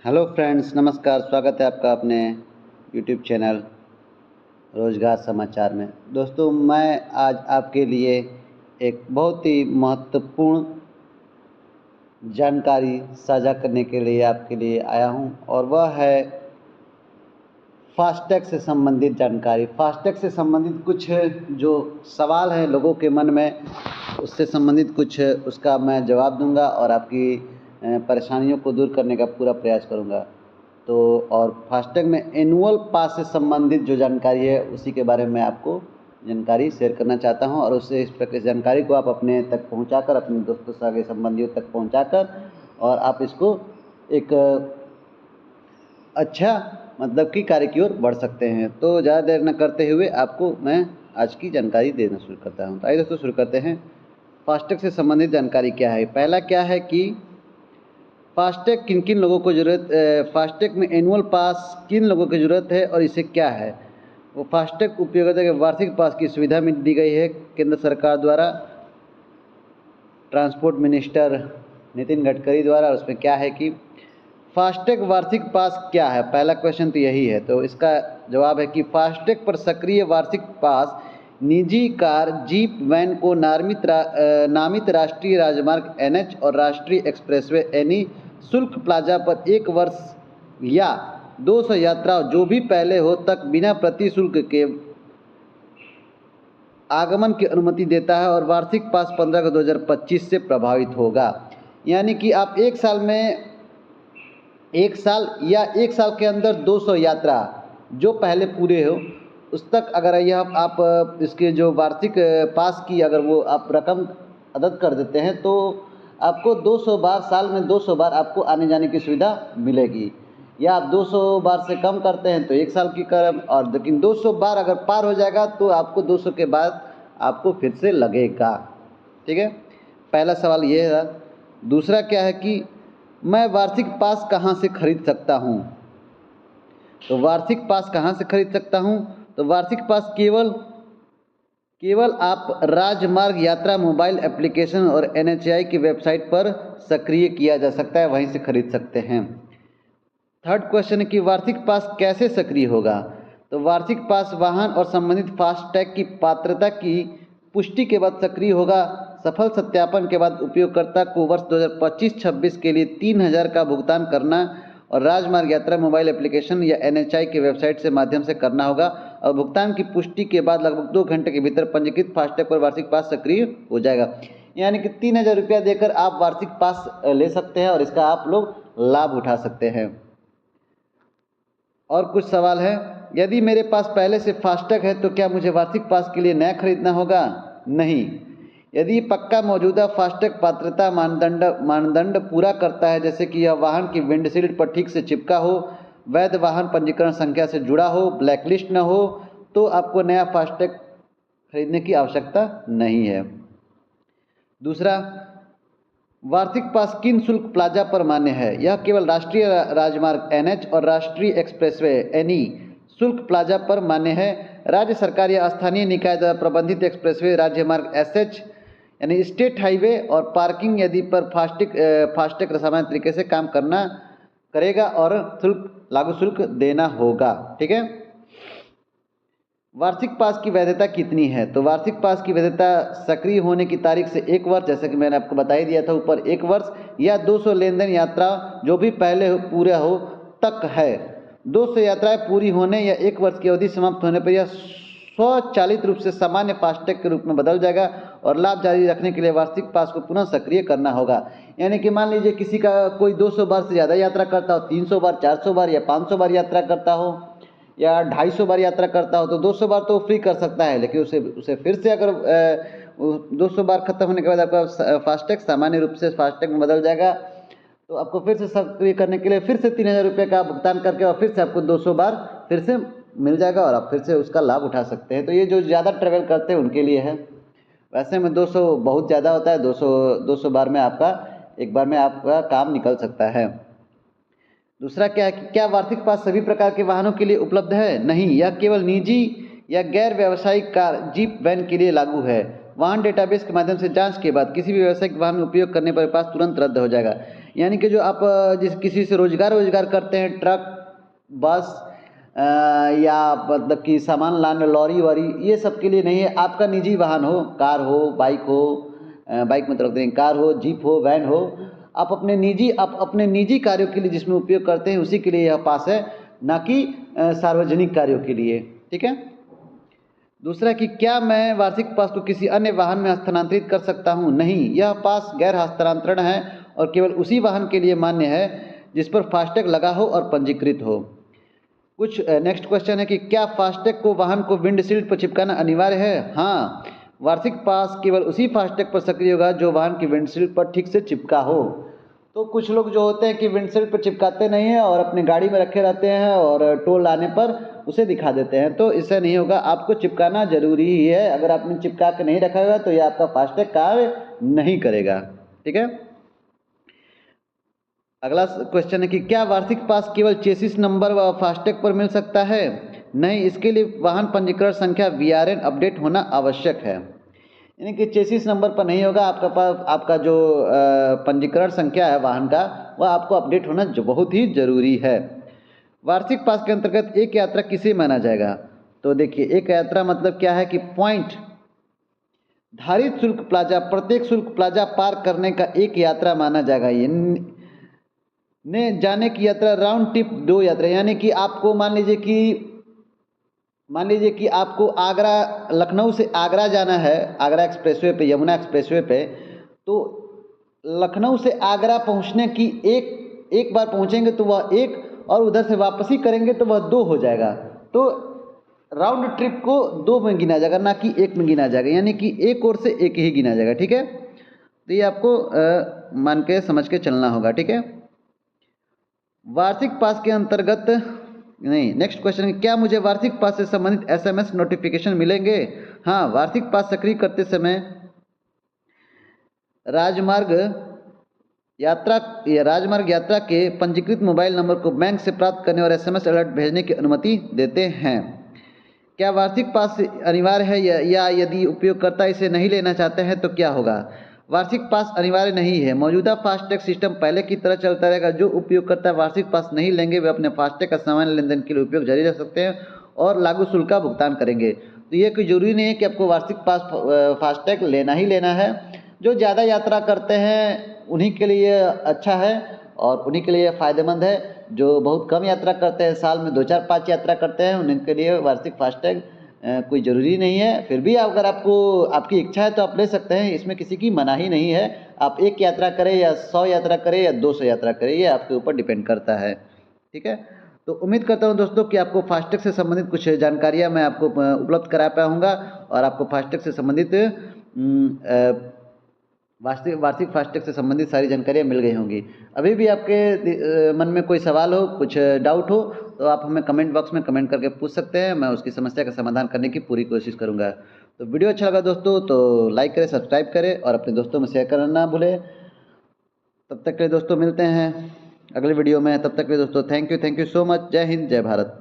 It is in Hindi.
हेलो फ्रेंड्स, नमस्कार। स्वागत है आपका अपने यूट्यूब चैनल रोजगार समाचार में। दोस्तों, मैं आज आपके लिए एक बहुत ही महत्वपूर्ण जानकारी साझा करने के लिए आपके लिए आया हूं, और वह है फास्टैग से संबंधित जानकारी। फास्टैग से संबंधित कुछ जो सवाल हैं लोगों के मन में, उससे संबंधित कुछ उसका मैं जवाब दूंगा और आपकी परेशानियों को दूर करने का पूरा प्रयास करूंगा। तो और फास्टैग में एनुअल पास से संबंधित जो जानकारी है उसी के बारे में आपको जानकारी शेयर करना चाहता हूं, और उससे इस जानकारी को आप अपने तक पहुंचाकर, अपने दोस्तों सगे संबंधियों तक पहुंचाकर, और आप इसको एक अच्छा मतलब कि कार्य की ओर बढ़ सकते हैं। तो ज़्यादा देर न करते हुए आपको मैं आज की जानकारी देना शुरू करता हूं। तो आइए दोस्तों, शुरू करते हैं। फास्टैग से संबंधित जानकारी क्या है। पहला क्या है कि फास्टैग किन किन लोगों को ज़रूरत, फास्टैग में एनुअल पास किन लोगों की ज़रूरत है और इसे क्या है। वो फास्टैग उपयोगिता के वार्षिक पास की सुविधा में दी गई है केंद्र सरकार द्वारा, ट्रांसपोर्ट मिनिस्टर नितिन गडकरी द्वारा। उसमें क्या है कि फास्टैग वार्षिक पास क्या है। पहला क्वेश्चन तो यही है। तो इसका जवाब है कि फास्टैग पर सक्रिय वार्षिक पास निजी कार, जीप, वैन को नामित राष्ट्रीय राजमार्ग NH और राष्ट्रीय एक्सप्रेसवे NE शुल्क प्लाजा पर 1 वर्ष या 200 यात्रा जो भी पहले हो तक बिना प्रतिशुल्क के आगमन की अनुमति देता है, और वार्षिक पास 15/2025 से प्रभावित होगा। यानी कि आप एक साल या 1 साल के अंदर 200 यात्रा जो पहले पूरे हो उस तक, अगर यह आप इसके जो वार्षिक पास की अगर वो आप रकम अदा कर देते हैं तो आपको 200 बार, साल में 200 बार आपको आने जाने की सुविधा मिलेगी। या आप 200 बार से कम करते हैं तो 1 साल की कर, और लेकिन 200 बार अगर पार हो जाएगा तो आपको 200 के बाद आपको फिर से लगेगा। ठीक है, पहला सवाल ये है। दूसरा क्या है कि मैं वार्षिक पास कहाँ से खरीद सकता हूँ। तो वार्षिक पास कहाँ से खरीद सकता हूँ। तो वार्षिक पास केवल आप राजमार्ग यात्रा मोबाइल एप्लीकेशन और NHAI की वेबसाइट पर सक्रिय किया जा सकता है, वहीं से खरीद सकते हैं। थर्ड क्वेश्चन है कि वार्षिक पास कैसे सक्रिय होगा। तो वार्षिक पास वाहन और संबंधित फास्टैग की पात्रता की पुष्टि के बाद सक्रिय होगा। सफल सत्यापन के बाद उपयोगकर्ता को वर्ष 2025-26 के लिए 3000 का भुगतान करना और राजमार्ग यात्रा मोबाइल एप्लीकेशन या NHAI की वेबसाइट से माध्यम से करना होगा, और भुगतान की पुष्टि के बाद लगभग 2 घंटे के भीतर पंजीकृत फास्टैग पर वार्षिक पास सक्रिय हो जाएगा। यानी कि 3000 रुपया देकर आप वार्षिक पास ले सकते हैं और इसका आप लोग लाभ उठा सकते हैं। और कुछ सवाल है। यदि मेरे पास पहले से फास्टैग है तो क्या मुझे वार्षिक पास के लिए नया खरीदना होगा। नहीं, यदि पक्का मौजूदा फास्टैग पात्रता मानदंड पूरा करता है, जैसे कि यह वाहन की विंडशील्ड पर ठीक से चिपका हो, वैध वाहन पंजीकरण संख्या से जुड़ा हो, ब्लैकलिस्ट न हो, तो आपको नया फास्टैग खरीदने की आवश्यकता नहीं है। दूसरा, वार्षिक पास किन शुल्क प्लाजा पर मान्य है। यह केवल राष्ट्रीय राजमार्ग NH और राष्ट्रीय एक्सप्रेसवे NE शुल्क प्लाजा पर मान्य है। राज्य सरकार या स्थानीय निकाय द्वारा प्रबंधित एक्सप्रेसवे, राज्य मार्ग SH यानी स्टेट हाईवे और पार्किंग यदि पर फास्टैग सामान्य तरीके से काम करेगा और लागू शुल्क देना होगा। ठीक है। वार्षिक पास की वैधता कितनी है। तो वार्षिक पास की वैधता सक्रिय होने की तारीख से 1 वर्ष, जैसे कि मैंने आपको बता ही दिया था ऊपर, 1 वर्ष या 200 लेनदेन यात्रा जो भी पहले पूरा हो तक है। 200 यात्राएं पूरी होने या 1 वर्ष की अवधि समाप्त होने पर यह स्वचालित रूप से सामान्य फास्टैग के रूप में बदल जाएगा, और लाभ जारी रखने के लिए वार्षिक पास को पुनः सक्रिय करना होगा। यानी कि मान लीजिए किसी का कोई 200 बार से ज़्यादा यात्रा करता हो, 300 बार, 400 बार या 500 बार यात्रा करता हो, या 250 बार यात्रा करता हो, तो 200 बार तो फ्री कर सकता है, लेकिन उसे फिर से अगर 200 बार खत्म होने के बाद आपका फास्टैग सामान्य रूप से फास्टैग में बदल जाएगा, तो आपको फिर से सक्रिय करने के लिए फिर से 3000 रुपये का भुगतान करके और फिर से आपको 200 बार फिर से मिल जाएगा, और आप फिर से उसका लाभ उठा सकते हैं। तो ये जो ज़्यादा ट्रैवल करते हैं उनके लिए है। वैसे में 200 बहुत ज़्यादा होता है। 200 बार में एक बार में आपका काम निकल सकता है। दूसरा क्या है कि क्या वार्षिक पास सभी प्रकार के वाहनों के लिए उपलब्ध है। नहीं, यह केवल निजी या गैर व्यावसायिक कार, जीप, वैन के लिए लागू है। वाहन डेटाबेस के माध्यम से जांच के बाद किसी भी व्यावसायिक वाहन में उपयोग करने पर पास तुरंत रद्द हो जाएगा। यानी कि जो आप जिस किसी से रोजगार करते हैं, ट्रक, बस या मतलब कि सामान लाने, लॉरी वारी, ये सब के लिए नहीं है। आपका निजी वाहन हो, कार हो, बाइक हो, बाइक में तो रखते हैं, कार हो, जीप हो, वैन हो, आप अपने निजी कार्यों के लिए जिसमें उपयोग करते हैं उसी के लिए यह पास है, ना कि सार्वजनिक कार्यों के लिए। ठीक है। दूसरा कि क्या मैं वार्षिक पास को किसी अन्य वाहन में हस्तांतरित कर सकता हूँ? नहीं, यह पास गैर हस्तांतरण है और केवल उसी वाहन के लिए मान्य है जिस पर फास्टैग लगा हो और पंजीकृत हो। कुछ नेक्स्ट क्वेश्चन है कि क्या फास्टैग को वाहन को विंडशील्ड पर चिपकाना अनिवार्य है? हाँ, वार्षिक पास केवल उसी फास्टैग पर सक्रिय होगा जो वाहन की विंडशील्ड पर ठीक से चिपका हो। तो कुछ लोग जो होते हैं कि विंडशील्ड पर चिपकाते नहीं हैं और अपनी गाड़ी में रखे रहते हैं और टोल आने पर उसे दिखा देते हैं, तो इससे नहीं होगा। आपको चिपकाना जरूरी ही है। अगर आपने चिपका के नहीं रखा होगा तो यह आपका फास्टैग कार्य नहीं करेगा। ठीक है। अगला क्वेश्चन है कि क्या वार्षिक पास केवल चेसिस नंबर व फास्टैग पर मिल सकता है? नहीं, इसके लिए वाहन पंजीकरण संख्या VRN अपडेट होना आवश्यक है। यानी कि चेसिस नंबर पर नहीं होगा, आपका पास आपका जो पंजीकरण संख्या है वाहन का, वह आपको अपडेट होना जो बहुत ही जरूरी है। वार्षिक पास के अंतर्गत एक यात्रा किसे माना जाएगा? तो देखिए, एक यात्रा मतलब क्या है कि पॉइंट धारित शुल्क प्लाजा, प्रत्येक शुल्क प्लाजा पार करने का एक यात्रा माना जाएगा। ये ने जाने की यात्रा, राउंड ट्रिप 2 यात्रा, यानी कि आपको मान लीजिए कि आपको आगरा, लखनऊ से आगरा जाना है, आगरा एक्सप्रेसवे पे, यमुना एक्सप्रेसवे पे, तो लखनऊ से आगरा पहुंचने की एक बार पहुंचेंगे तो वह 1, और उधर से वापसी करेंगे तो वह 2 हो जाएगा। तो राउंड ट्रिप को 2 में गिना जाएगा, ना कि 1 में गिना जाएगा, यानी कि एक ओर से 1 ही गिना जाएगा। ठीक है। तो ये आपको मान के समझ के चलना होगा। ठीक है। वार्षिक पास के अंतर्गत नहीं, नेक्स्ट क्वेश्चन है क्या मुझे वार्षिक पास से संबंधित SMS नोटिफिकेशन मिलेंगे? हाँ, वार्षिक पास सक्रिय करते समय राजमार्ग यात्रा के पंजीकृत मोबाइल नंबर को बैंक से प्राप्त करने और SMS अलर्ट भेजने की अनुमति देते हैं। क्या वार्षिक पास अनिवार्य है या यदि उपयोगकर्ता इसे नहीं लेना चाहते हैं तो क्या होगा? वार्षिक पास अनिवार्य नहीं है। मौजूदा फास्टैग सिस्टम पहले की तरह चलता रहेगा। जो उपयोगकर्ता वार्षिक पास नहीं लेंगे वे अपने फास्टैग का सामान्य लेनदेन के लिए उपयोग जारी रख सकते हैं और लागू शुल्क का भुगतान करेंगे। तो ये कोई जरूरी नहीं है कि आपको वार्षिक पास फास्टैग लेना ही लेना है। जो ज़्यादा यात्रा करते हैं उन्हीं के लिए अच्छा है और उन्हीं के लिए फ़ायदेमंद है। जो बहुत कम यात्रा करते हैं, साल में 2, 4, 5 यात्रा करते हैं, उनके लिए वार्षिक फास्टैग कोई ज़रूरी नहीं है। फिर भी अगर आपकी इच्छा है तो आप ले सकते हैं, इसमें किसी की मनाही नहीं है। आप 1 यात्रा करें या 100 यात्रा करें या 200 यात्रा करें, ये आपके ऊपर डिपेंड करता है। ठीक है। तो उम्मीद करता हूं दोस्तों कि आपको फास्टैग से संबंधित कुछ जानकारियां मैं आपको उपलब्ध करा पाऊंगा और आपको फास्टैग से संबंधित वार्षिक फास्टैग से संबंधित सारी जानकारियाँ मिल गई होंगी। अभी भी आपके मन में कोई सवाल हो, कुछ डाउट हो, तो आप हमें कमेंट बॉक्स में कमेंट करके पूछ सकते हैं। मैं उसकी समस्या का समाधान करने की पूरी कोशिश करूंगा। तो वीडियो अच्छा लगा दोस्तों तो लाइक करें, सब्सक्राइब करें और अपने दोस्तों में शेयर करना ना भूलें। तब तक के लिए दोस्तों मिलते हैं अगले वीडियो में। तब तक के लिए दोस्तों थैंक यू सो मच। जय हिंद, जय भारत।